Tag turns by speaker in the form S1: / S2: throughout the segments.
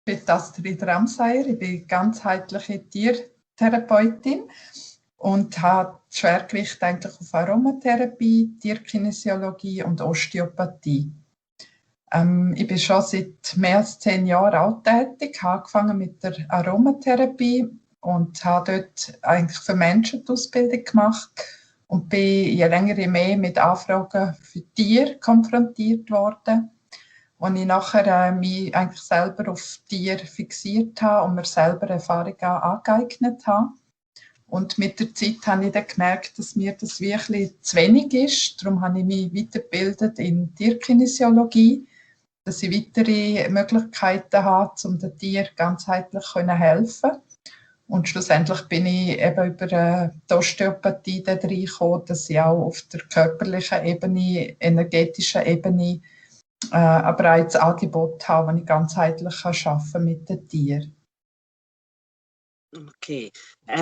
S1: Ich bin Astrid Ramsayer, ich bin ganzheitliche Tiertherapeutin und habe Schwergewicht eigentlich auf Aromatherapie, Tierkinesiologie und Osteopathie. Ich bin schon seit mehr als 10 Jahren auch tätig, habe angefangen mit der Aromatherapie und habe dort eigentlich für Menschen die Ausbildung gemacht und bin je länger je mehr mit Anfragen für Tiere konfrontiert worden, wo ich nachher mich eigentlich selber auf Tiere fixiert habe und mir selber Erfahrungen angeeignet habe. Und mit der Zeit habe ich dann gemerkt, dass mir das wirklich zu wenig ist. Darum habe ich mich weitergebildet in Tierkinesiologie, dass ich weitere Möglichkeiten habe, um den Tieren ganzheitlich helfen können. Und schlussendlich bin ich eben über die Osteopathie da reingekommen, dass ich auch auf der körperlichen Ebene, energetischen Ebene ein breites Angebot habe, das ich ganzheitlich arbeiten mit den Tieren.
S2: Okay. Du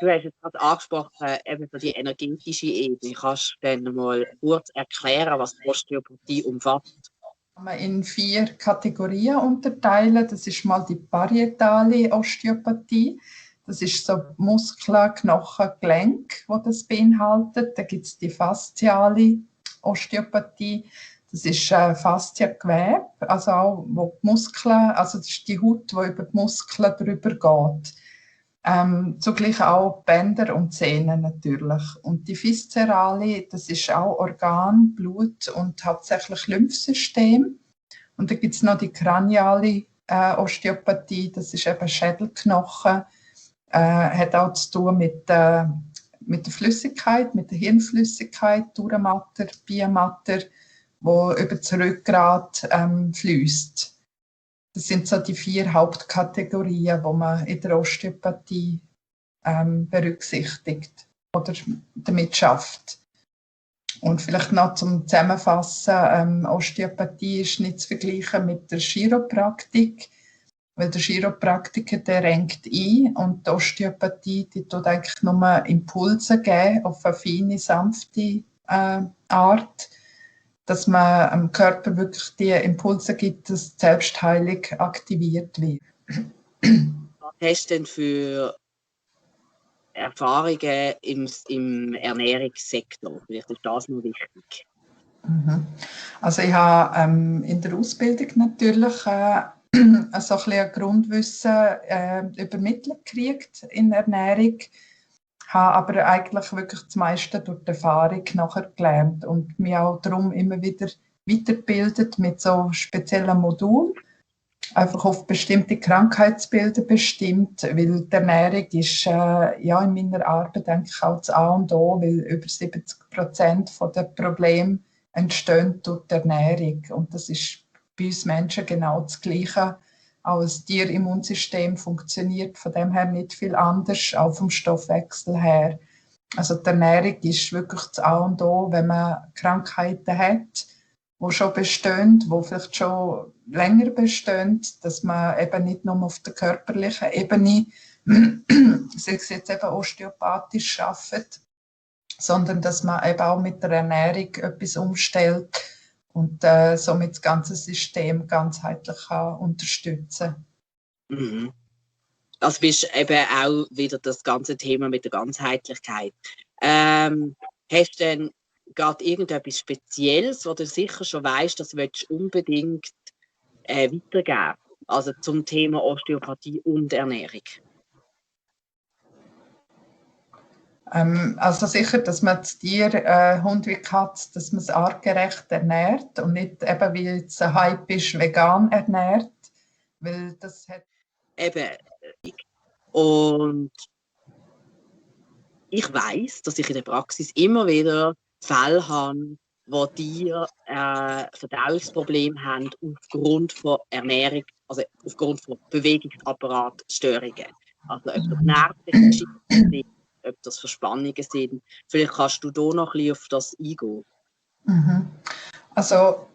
S2: hast jetzt gerade angesprochen, eben so die energetische Ebene. Kannst du dann mal kurz erklären, was die Osteopathie umfasst?
S1: Kann man in 4 Kategorien unterteilen. Das ist mal die parietale Osteopathie. Das ist so Muskeln, Knochen, Gelenk, die das beinhaltet. Dann gibt es die fasziale Osteopathie. Das ist Fasziengewebe, also auch wo die Muskeln, also das ist die Haut, die über die Muskeln drüber geht. Zugleich auch Bänder und Sehnen natürlich. Und die viszerale, das ist auch Organ, Blut und hauptsächlich Lymphsystem. Und dann gibt es noch die kraniale Osteopathie, das ist eben Schädelknochen, hat auch zu tun mit der Flüssigkeit, mit der Hirnflüssigkeit, Duramater, Biamater, wo über das Rückgrat fließt. Das sind so die 4 Hauptkategorien, die man in der Osteopathie berücksichtigt oder damit schafft. Und vielleicht noch zum Zusammenfassen, Osteopathie ist nicht zu vergleichen mit der Chiropraktik, weil der Chiropraktiker, der renkt ein und die Osteopathie, die tut eigentlich nur Impulse geben auf eine feine, sanfte Art, dass man am Körper wirklich die Impulse gibt, dass die Selbstheilung aktiviert wird.
S2: Was hast du denn für Erfahrungen im Ernährungssektor? Vielleicht ist das noch wichtig.
S1: Also ich habe in der Ausbildung natürlich so ein bisschen Grundwissen übermittelt gekriegt in Ernährung, habe aber eigentlich wirklich das meiste durch die Erfahrung nachher gelernt und mich auch darum immer wieder weitergebildet mit so speziellen Modulen, einfach auf bestimmte Krankheitsbilder bestimmt, weil die Ernährung ist ja in meiner Arbeit eigentlich auch das A und O, weil über 70% der Probleme entstehen durch die Ernährung und das ist bei uns Menschen genau das Gleiche. Auch das Tierimmunsystem funktioniert von dem her nicht viel anders, auch vom Stoffwechsel her. Also die Ernährung ist wirklich das A und O, wenn man Krankheiten hat, die schon bestehen, die vielleicht schon länger bestehen, dass man eben nicht nur auf der körperlichen Ebene, sei es jetzt eben osteopathisch arbeitet, sondern dass man eben auch mit der Ernährung etwas umstellt und somit das ganze System ganzheitlich unterstützen kann.
S2: Also bist eben auch wieder das ganze Thema mit der Ganzheitlichkeit. Hast du denn gerade irgendetwas Spezielles, wo du sicher schon weißt, das willst du unbedingt weitergeben? Also zum Thema Osteopathie und Ernährung.
S1: Also sicher, dass man das Tier, Hund wie Katze, dass man es artgerecht ernährt und nicht eben, wie jetzt ein Hype ist, vegan ernährt, weil das hat...
S2: Eben, und ich weiss, dass ich in der Praxis immer wieder Fälle habe, wo Tiere Verdauungsprobleme haben aufgrund von Ernährung, also aufgrund von Bewegungsapparatstörungen. Also ob das nervliche sind, ob das Verspannungen sind. Vielleicht kannst du da noch ein bisschen auf das eingehen.
S1: Also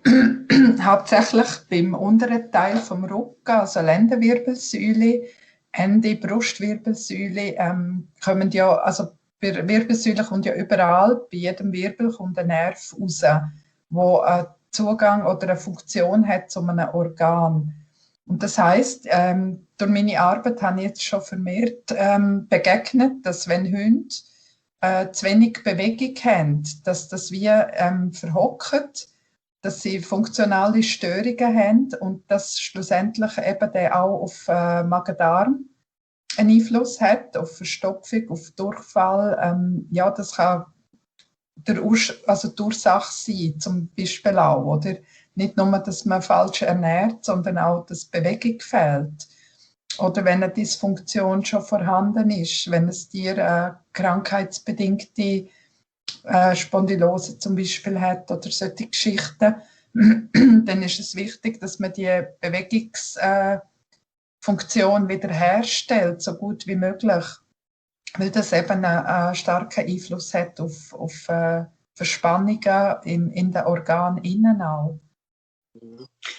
S1: hauptsächlich beim unteren Teil vom Rücken, also Lendenwirbelsäule, Ende Brustwirbelsäule, kommen ja, also bei der Wirbelsäule kommt ja überall, bei jedem Wirbel kommt ein Nerv raus, wo einen Zugang oder eine Funktion hat zu einem Organ. Und das heisst, durch meine Arbeit habe ich jetzt schon vermehrt begegnet, dass wenn Hunde zu wenig Bewegung haben, dass das wie verhockt, dass sie funktionale Störungen haben und das schlussendlich eben dann auch auf Magen-Darm einen Einfluss hat, auf Verstopfung, auf Durchfall. Ja, das kann die Ursache sein, zum Beispiel auch, oder? Nicht nur, dass man falsch ernährt, sondern auch, dass Bewegung fehlt. Oder wenn eine Dysfunktion schon vorhanden ist, wenn es Tier krankheitsbedingte Spondylose zum Beispiel hat oder solche Geschichten, dann ist es wichtig, dass man die Bewegungsfunktion wiederherstellt, so gut wie möglich, weil das eben einen starken Einfluss hat auf Verspannungen in den Organen innen auch.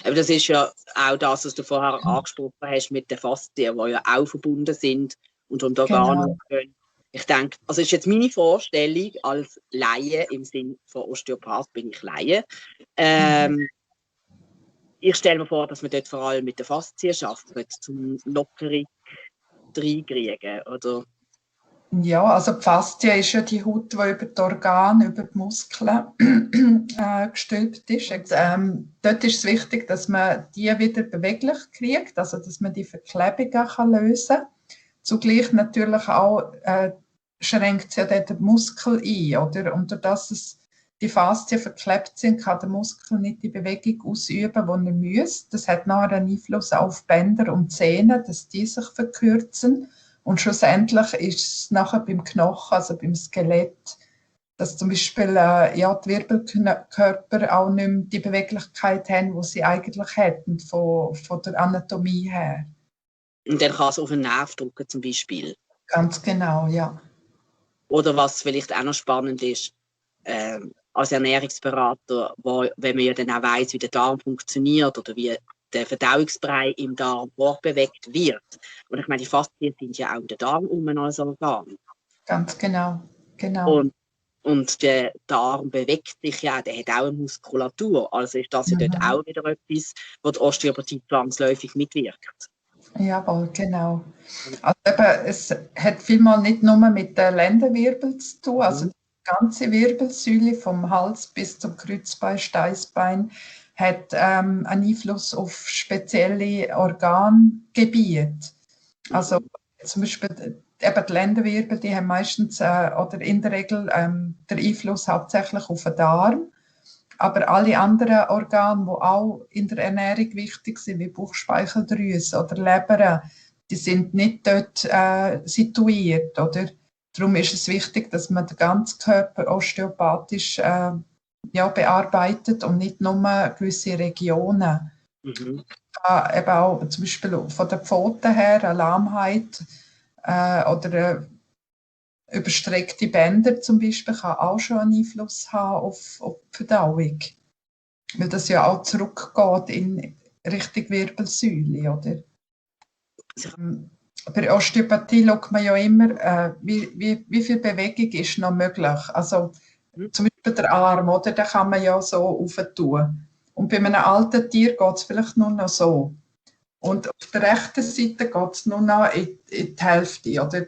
S2: Aber das ist ja auch das, was du vorher angesprochen hast mit den Faszien, die ja auch verbunden sind und um die Organe können. Ich denke, also ist jetzt meine Vorstellung als Laie, im Sinne von Osteopath bin ich Laie. Ich stelle mir vor, dass man dort vor allem mit den Faszien arbeitet, um Lockerung reinkriegen, oder?
S1: Ja, also die Faszie ist ja die Haut, die über die Organe, über die Muskeln gestülpt ist. Dort ist es wichtig, dass man die wieder beweglich kriegt, also dass man die Verklebungen lösen kann. Zugleich natürlich auch schränkt es ja dort den Muskel ein, oder? Und dadurch, dass die Faszien verklebt sind, kann der Muskel nicht die Bewegung ausüben, die er müsste. Das hat nachher einen Einfluss auf Bänder und Zähne, dass die sich verkürzen. Und schlussendlich ist es nachher beim Knochen, also beim Skelett, dass zum Beispiel die Wirbelkörper auch nicht mehr die Beweglichkeit haben, die sie eigentlich hätten, von der Anatomie her.
S2: Und dann kann es auf den Nerv drücken zum Beispiel.
S1: Ganz genau, ja.
S2: Oder was vielleicht auch noch spannend ist, als Ernährungsberater, wenn man ja dann auch weiss, wie der Darm funktioniert oder wie der Verdauungsbrei im Darm fortbewegt wird. Und ich meine, die Faszien sind ja auch in der Darm als Organ.
S1: Ganz genau, genau.
S2: Und der Darm bewegt sich ja, der hat auch eine Muskulatur. Also ist das ja dort auch wieder etwas, wo die Osteopathie zwangsläufig mitwirkt.
S1: Jawohl, genau. Also eben, es hat vielmal nicht nur mit den Lendenwirbeln zu tun, also die ganze Wirbelsäule vom Hals bis zum Kreuzbein, Steißbein hat einen Einfluss auf spezielle Organgebiete. Also zum Beispiel eben die Lendenwirbel, die haben meistens oder in der Regel den Einfluss hauptsächlich auf den Darm. Aber alle anderen Organe, die auch in der Ernährung wichtig sind, wie Bauchspeicheldrüse oder Leber, die sind nicht dort situiert. Oder? Darum ist es wichtig, dass man den ganzen Körper osteopathisch bearbeitet und nicht nur gewisse Regionen. Eben auch zum Beispiel von den Pfoten her, eine Lahmheit oder überstreckte Bänder zum Beispiel kann auch schon einen Einfluss haben auf die Verdauung. Weil das ja auch zurückgeht in Richtung Wirbelsäule, oder? Bei Osteopathie schaut man ja immer, wie viel Bewegung ist noch möglich. Also zum Beispiel der Arm, oder? Den kann man ja so aufentun. Und bei einem alten Tier geht es vielleicht nur noch so. Und auf der rechten Seite geht es nur noch in die Hälfte, oder?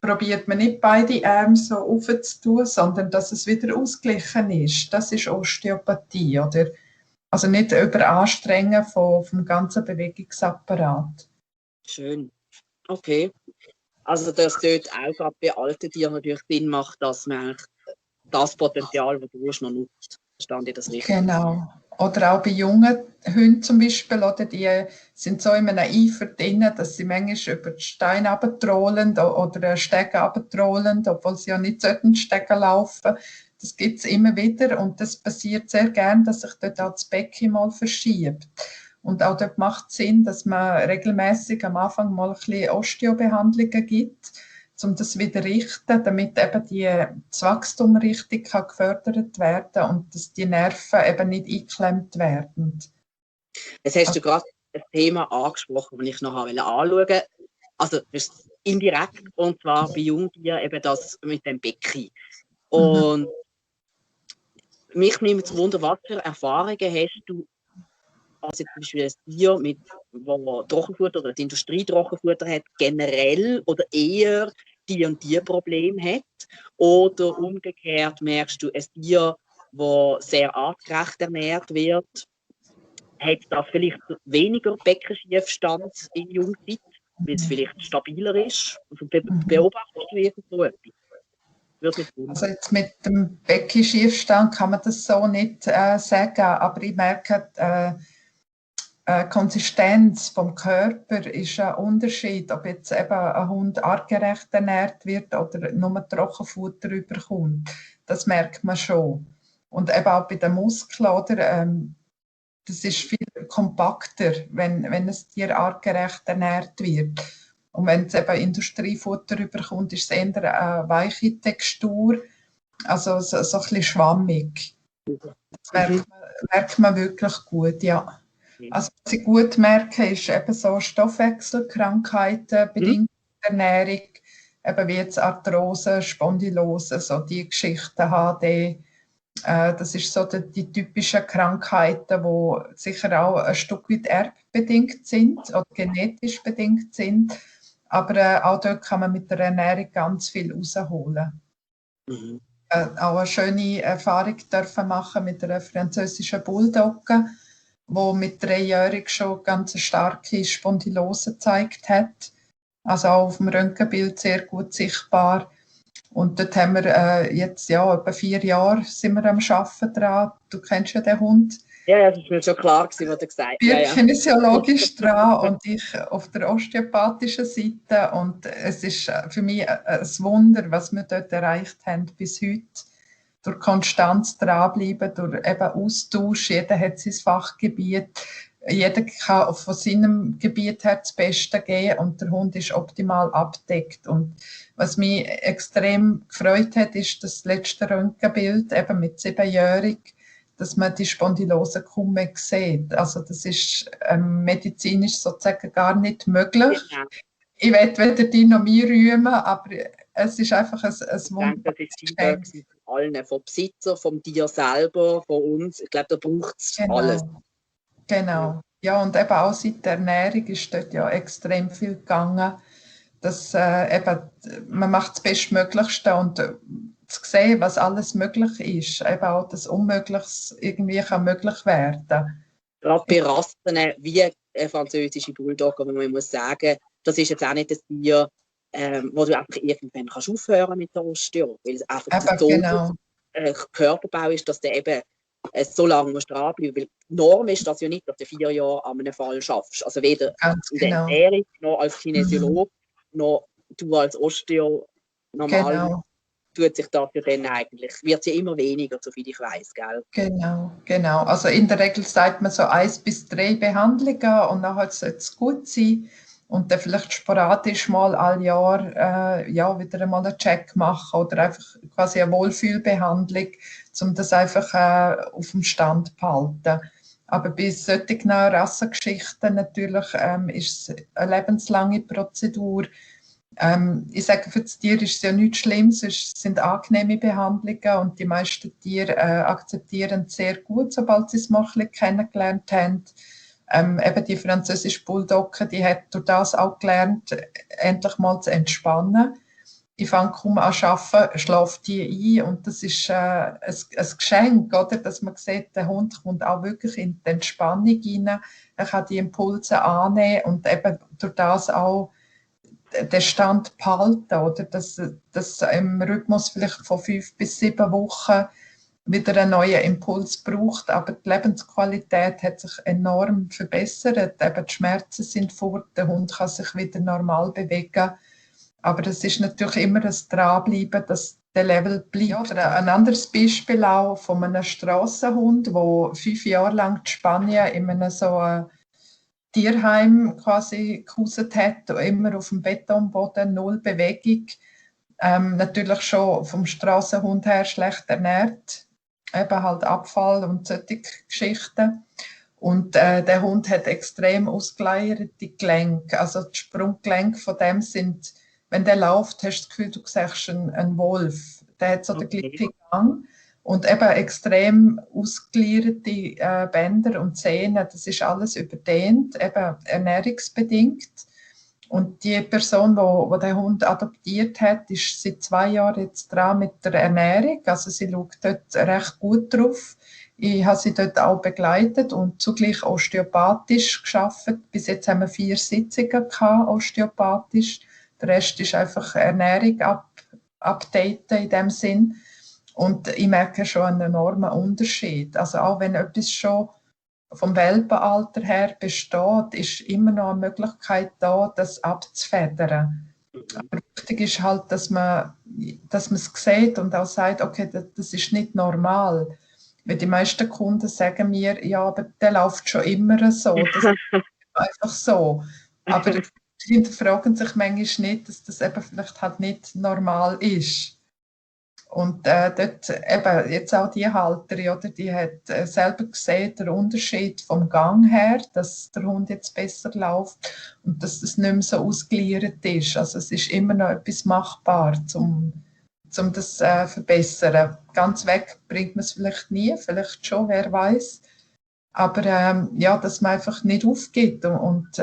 S1: Probiert man nicht beide Arme so aufzutun, sondern dass es wieder ausgeglichen ist. Das ist Osteopathie, oder? Also nicht überanstrengen vom ganzen Bewegungsapparat.
S2: Schön. Okay. Also dass dort auch gerade bei alten Tieren natürlich Sinn macht, dass man das Potenzial, das du hast, noch nutzt. Verstand ich das richtig?
S1: Genau. Oder auch bei jungen Hunden zum Beispiel, oder die sind so in einem Eifer drin, dass sie manchmal über die Steine runtertrollen oder Stege runtertrollen, obwohl sie ja nicht Stege laufen sollten. Das gibt es immer wieder und das passiert sehr gern, dass sich dort auch das Becken mal verschiebt. Und auch dort macht es Sinn, dass man regelmäßig am Anfang mal ein bisschen Osteobehandlungen gibt, um das wieder zu richten, damit eben das Wachstum richtig gefördert werden kann und dass die Nerven eben nicht eingeklemmt werden.
S2: Jetzt hast du gerade ein Thema angesprochen, das ich noch anschauen wollte. Also das ist indirekt, und zwar bei Jungtieren eben das mit dem Becken. Und mich nimmt es Wunder, was für Erfahrungen hast du als jetzt zum Beispiel ein Tier, wo Trockenfutter oder die Industrie Trockenfutter hat, generell oder eher die und die Probleme hat? Oder umgekehrt merkst du, ein Tier, das sehr artgerecht ernährt wird, hat da vielleicht weniger Beckenschiefstand in Jungzeit, weil es vielleicht stabiler ist? Also beobachtest du irgendwo etwas? Würde mich wundern.
S1: Also jetzt mit dem Beckenschiefstand kann man das so nicht sagen, aber ich merke, Konsistenz vom Körper ist ein Unterschied, ob jetzt eben ein Hund artgerecht ernährt wird oder nur Trockenfutter überkommt. Das merkt man schon. Und eben auch bei den Muskeln, oder, das ist viel kompakter, wenn ein Tier artgerecht ernährt wird. Und wenn es eben Industriefutter überkommt, ist es eher eine weiche Textur, also so ein bisschen schwammig. Das merkt man wirklich gut, ja. Also was ich gut merke, ist eben so Stoffwechselkrankheiten, bedingte Ernährung, eben wie jetzt Arthrose, Spondylose, so die Geschichten, HD. Das ist so die typischen Krankheiten, die sicher auch ein Stück weit erbbedingt sind oder genetisch bedingt sind. Aber auch dort kann man mit der Ernährung ganz viel rausholen. Auch eine schöne Erfahrung dürfen machen mit einer französischen Bulldogge, die mit 3-jährig schon ganz eine starke Spondylose gezeigt hat. Also auch auf dem Röntgenbild sehr gut sichtbar. Und dort haben wir jetzt etwa 4 Jahre sind wir am Arbeiten dran. Du kennst ja den Hund.
S2: Ja, das ist mir schon klar gewesen, was du gesagt hast.
S1: Wir kinesiologisch dran und ich auf der osteopathischen Seite. Und es ist für mich ein Wunder, was wir dort erreicht haben bis heute. Durch Konstanz dranbleiben, durch eben Austausch. Jeder hat sein Fachgebiet. Jeder kann von seinem Gebiet her das Beste geben und der Hund ist optimal abgedeckt. Und was mich extrem gefreut hat, ist das letzte Röntgenbild, eben mit 7-jährig, dass man die Spondylose kaum mehr sieht. Also das ist medizinisch sozusagen gar nicht möglich. Ja. Ich will weder die noch mich rühmen, aber es ist einfach ein
S2: Wunder. Das ist Feedback von allen, vom Besitzer, vom Tier selber, von uns. Ich glaube, da braucht es alles.
S1: Genau. Ja, und eben auch seit der Ernährung ist dort ja extrem viel gegangen. Dass, eben, man macht das Bestmöglichste und zu sehen, was alles möglich ist. Eben auch das Unmögliches irgendwie kann möglich werden.
S2: Gerade bei Rassen wie eine französische Bulldogge, wo man muss sagen, das ist jetzt auch nicht ein Tier, wo du einfach irgendwann kannst aufhören mit der Osteo, weil es einfach so Körperbau ist, dass der eben so lange musst dranbleiben. Weil die Norm ist das ja nicht, dass du 4 Jahre an einem Fall schaffst. Also weder in der Ernährung, noch als Kinesiologe, noch du als Osteo normal. Tut sich das ja dann eigentlich, wird es ja immer weniger, soviel ich weiß, gell?
S1: Genau. Also in der Regel sagt man so 1 bis 3 Behandlungen und nachher sollte es gut sein. Und dann vielleicht sporadisch mal all Jahr wieder einmal einen Check machen oder einfach quasi eine Wohlfühlbehandlung, um das einfach auf dem Stand zu behalten. Aber bei solchen Rassengeschichten natürlich ist es eine lebenslange Prozedur. Ich sage, für das Tier ist es ja nichts Schlimmes, es sind angenehme Behandlungen und die meisten Tiere akzeptieren es sehr gut, sobald sie es mal ein bisschen kennengelernt haben. Eben die französische Bulldogge, die hat durch das auch gelernt, endlich mal zu entspannen. Ich fange kaum an zu arbeiten, schlafe die ein und das ist ein Geschenk, oder? Dass man sieht, der Hund kommt auch wirklich in die Entspannung rein, er kann die Impulse annehmen und eben durch das auch den Stand behalten, oder? Dass im Rhythmus vielleicht von 5 bis 7 Wochen wieder einen neuen Impuls braucht, aber die Lebensqualität hat sich enorm verbessert. Eben die Schmerzen sind fort, der Hund kann sich wieder normal bewegen. Aber es ist natürlich immer ein Dranbleiben, dass der Level bleibt. Oder ein anderes Beispiel auch von einem Strassenhund, der 5 Jahre lang in Spanien in einem so Tierheim quasi gehauset hat, immer auf dem Betonboden, null Bewegung. Natürlich schon vom Strassenhund her schlecht ernährt, eben halt Abfall und solche Geschichten. Und der Hund hat extrem ausgeleierte Gelenke. Also die Sprunggelenke von dem sind, wenn der läuft, hast du das Gefühl, du siehst einen Wolf. Der hat so den gleichen Gang. Und eben extrem ausgelierte Bänder und Sehnen, das ist alles überdehnt, eben ernährungsbedingt. Und die Person, die den Hund adoptiert hat, ist seit 2 Jahren jetzt dran mit der Ernährung. Also sie schaut dort recht gut drauf. Ich habe sie dort auch begleitet und zugleich osteopathisch gearbeitet. Bis jetzt haben wir 4 Sitzungen gehabt, osteopathisch. Der Rest ist einfach Ernährung updaten in dem Sinn. Und ich merke schon einen enormen Unterschied. Also auch wenn etwas schon vom Welpenalter her besteht, ist immer noch eine Möglichkeit da, das abzufedern. Aber wichtig ist halt, dass man es sieht und auch sagt, okay, das ist nicht normal. Weil die meisten Kunden sagen mir, ja, aber der läuft schon immer so. Das ist einfach so. Aber die hinterfragen sich manchmal nicht, dass das eben vielleicht halt nicht normal ist. Und dort eben jetzt auch die Halterin, oder, die hat selber gesehen, den Unterschied vom Gang her, dass der Hund jetzt besser läuft und dass das nicht mehr so ausgeliert ist. Also es ist immer noch etwas machbar, um das zu verbessern. Ganz weg bringt man es vielleicht nie, vielleicht schon, wer weiß. Aber ja, dass man einfach nicht aufgibt und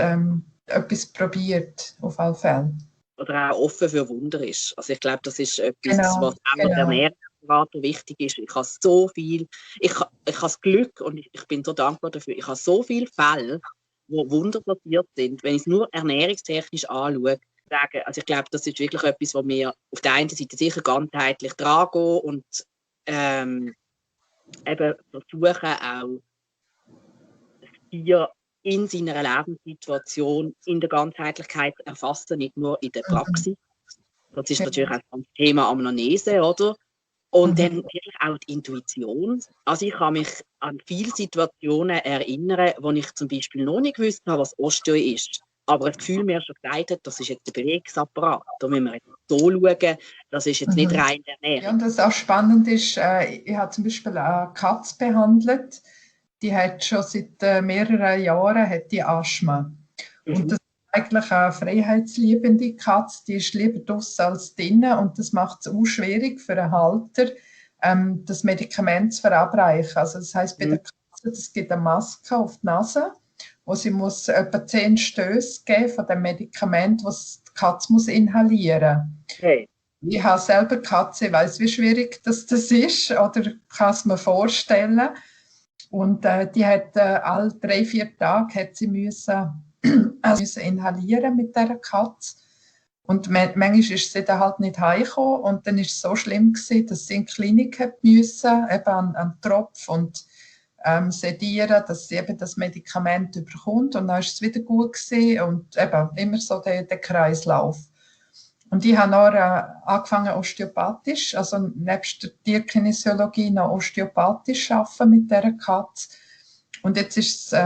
S1: etwas probiert, auf alle Fälle.
S2: Oder auch offen für Wunder ist. Also ich glaube, das ist etwas,
S1: Genau,
S2: was auch der Ernährungsberater wichtig ist. Ich habe so viel, ich habe das Glück und ich bin so dankbar dafür, ich habe so viele Fälle, wo Wunder passiert sind, wenn ich es nur ernährungstechnisch anschaue. Also ich glaube, das ist wirklich etwas, wo wir auf der einen Seite sicher ganzheitlich dran gehen und eben versuchen auch das Tier in seiner Lebenssituation in der Ganzheitlichkeit zu erfassen, nicht nur in der Praxis. Das ist natürlich auch das Thema Amnese, oder? Und dann wirklich auch die Intuition. Also ich kann mich an viele Situationen erinnern, wo ich zum Beispiel noch nicht gewusst habe, was Osteo ist. Aber das Gefühl mir schon gesagt hat, das ist jetzt der Bewegungsapparat. Da müssen wir jetzt so schauen, das ist jetzt nicht rein der Ernährung.
S1: Ja, und was auch spannend ist, ich habe zum Beispiel eine Katze behandelt, die hat schon seit mehreren Jahren die Asthma. Und das ist eigentlich eine freiheitsliebende Katze, die ist lieber draussen als drinnen und das macht es auch schwierig für einen Halter, das Medikament zu verabreichen. Also das heisst, bei der Katze, es gibt eine Maske auf die Nase, wo sie muss etwa 10 Stöße geben von dem Medikament, das die Katze muss inhalieren muss.
S2: Okay.
S1: Ich habe selber Katze, ich weiss, wie schwierig das ist, oder kann es mir vorstellen. Und die hat alle 3-4 Tage hat sie müssen inhalieren mit dieser Katze. Und manchmal ist sie dann halt nicht heimgekommen und dann war es so schlimm gewesen, dass sie in die Klinik musste, eben an Tropf und sedieren, dass sie eben das Medikament überkommt und dann ist es wieder gut gewesen und eben immer so der Kreislauf. Und ich habe noch angefangen osteopathisch, also nebst der Tierkinesiologie noch osteopathisch arbeiten mit dieser Katze. Und jetzt ist es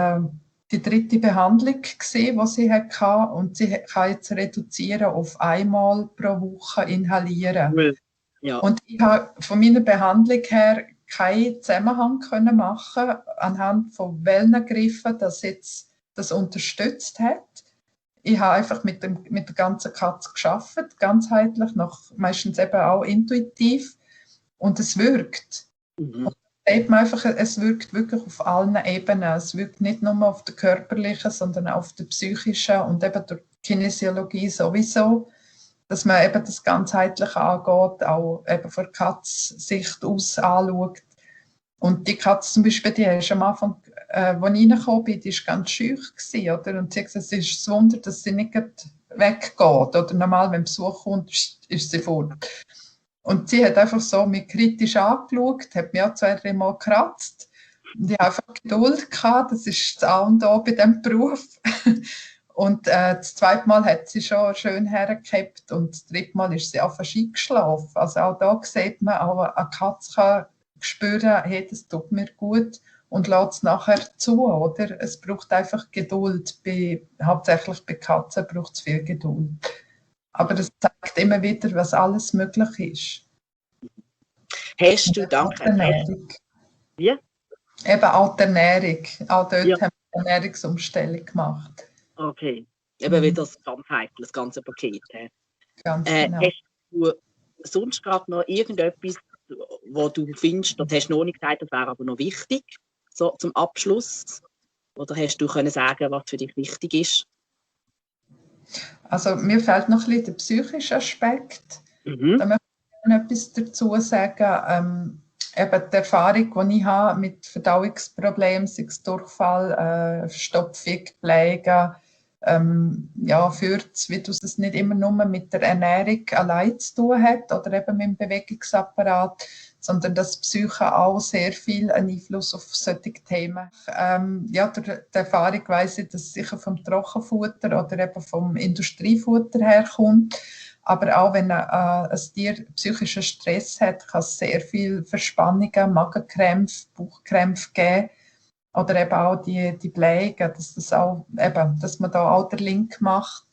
S1: die 3. Behandlung gewesen, die sie hatte und sie kann jetzt reduzieren auf einmal pro Woche inhalieren.
S2: Cool. Ja.
S1: Und ich habe von meiner Behandlung her keinen Zusammenhang können machen anhand von welchen Griffen das jetzt das unterstützt hat. Ich habe einfach mit der ganzen Katze gearbeitet, ganzheitlich, meistens eben auch intuitiv. Und es wirkt. Und da sieht man einfach, es wirkt wirklich auf allen Ebenen. Es wirkt nicht nur auf der körperlichen, sondern auch auf der psychischen und eben durch Kinesiologie sowieso, dass man eben das ganzheitlich angeht, auch eben von der Katz-Sicht aus anschaut. Und die Katze zum Beispiel, die ist am Anfang, als ich reingekommen bin, die war ganz schüch gewesen, oder? Und sie hat gesagt, es ist ein Wunder, dass sie nicht weggeht. Oder normal, wenn Besuch kommt, ist sie fort. Und sie hat einfach so mich kritisch angeschaut, hat mich auch 2-3 Mal gekratzt. Und ich habe einfach Geduld gehabt, das ist das A und O bei diesem Beruf. Und das 2. Mal hat sie schon schön hergehabt und das 3. Mal ist sie einfach eingeschlafen. Also auch da sieht man, auch eine Katze kann spüren, hey, das tut mir gut und lässt es nachher zu, oder? Es braucht einfach Geduld. Hauptsächlich bei Katzen braucht es viel Geduld. Aber das zeigt immer wieder, was alles möglich ist.
S2: Hast du, danke.
S1: Wie? Eben auch die Ernährung. Auch dort haben wir eine Ernährungsumstellung gemacht.
S2: Okay, eben wieder das ganzheitliche, das ganze Paket.
S1: Ganz genau.
S2: Hast du sonst gerade noch irgendetwas, wo du findest, das hast du noch nicht gesagt, das wäre aber noch wichtig, so zum Abschluss? Oder hast du können sagen, was für dich wichtig ist?
S1: Also mir fehlt noch ein bisschen der psychische Aspekt.
S2: Mhm.
S1: Da möchte ich noch etwas dazu sagen. Eben die Erfahrung, die ich habe mit Verdauungsproblemen, sei es Durchfall, Verstopfung, Blähungen, ja, Fürze, wie du es nicht immer nur mit der Ernährung allein zu tun hat oder eben mit dem Bewegungsapparat, sondern dass Psyche auch sehr viel einen Einfluss auf solche Themen. Ja, durch die Erfahrung weiss ich, dass es sicher vom Trockenfutter oder eben vom Industriefutter herkommt. Aber auch wenn ein Tier psychischen Stress hat, kann es sehr viel Verspannungen, Magenkrämpfe, Bauchkrämpfe geben. Oder eben auch die Blähungen, dass man da auch den Link macht.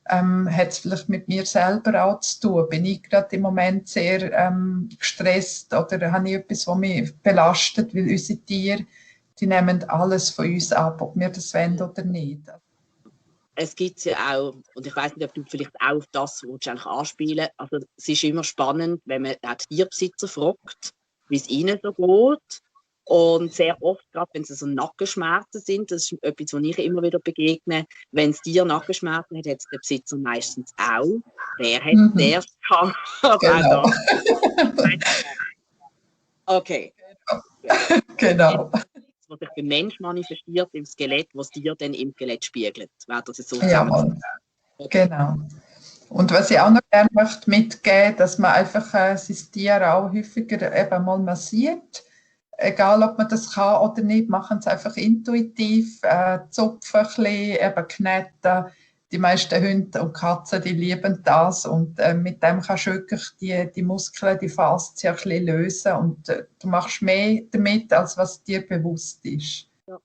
S1: Hat es vielleicht mit mir selber auch zu tun? Bin ich gerade im Moment sehr gestresst oder habe ich etwas, was mich belastet? Weil unsere Tiere, die nehmen alles von uns ab, ob wir das wollen oder nicht.
S2: Es gibt ja auch, und ich weiß nicht, ob du vielleicht auch auf das eigentlich anspielen. Also es ist immer spannend, wenn man auch die Tierbesitzer fragt, wie es ihnen so geht. Und sehr oft, gerade wenn es so Nackenschmerzen sind, das ist etwas, was ich immer wieder begegne, wenn das Tier Nackenschmerzen hat, hat es der Besitzer meistens auch. Wer hat es zuerst gehabt?
S1: Genau.
S2: Okay.
S1: Genau.
S2: Was sich beim Mensch manifestiert im Skelett, was dir dann im Skelett spiegelt. Wäre das so
S1: Jawohl. Genau. Und was ich auch noch gerne möchte mitgeben, dass man einfach sein Tier auch häufiger eben mal massiert. Egal, ob man das kann oder nicht, machen es einfach intuitiv, zupfen ein bisschen, eben kneten. Die meisten Hunde und Katzen, die lieben das und mit dem kannst du wirklich die Muskeln, die Faszien ein bisschen lösen und du machst mehr damit, als was dir bewusst ist.
S2: Ja.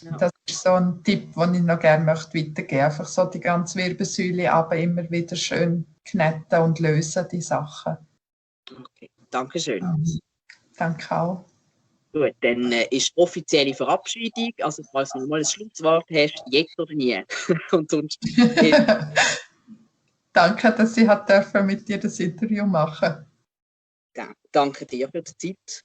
S2: Ja.
S1: Das ist so ein Tipp, den ich noch gerne weitergeben möchte. Einfach so die ganze Wirbelsäule, aber immer wieder schön kneten und lösen, die Sachen.
S2: Okay, danke schön.
S1: Danke auch.
S2: Gut, dann ist offizielle Verabschiedung. Also falls du mal ein Schlusswort hast, jetzt oder nie. Und sonst
S1: Danke, dass ich mit dir das Interview machen durfte.
S2: Danke dir für die Zeit.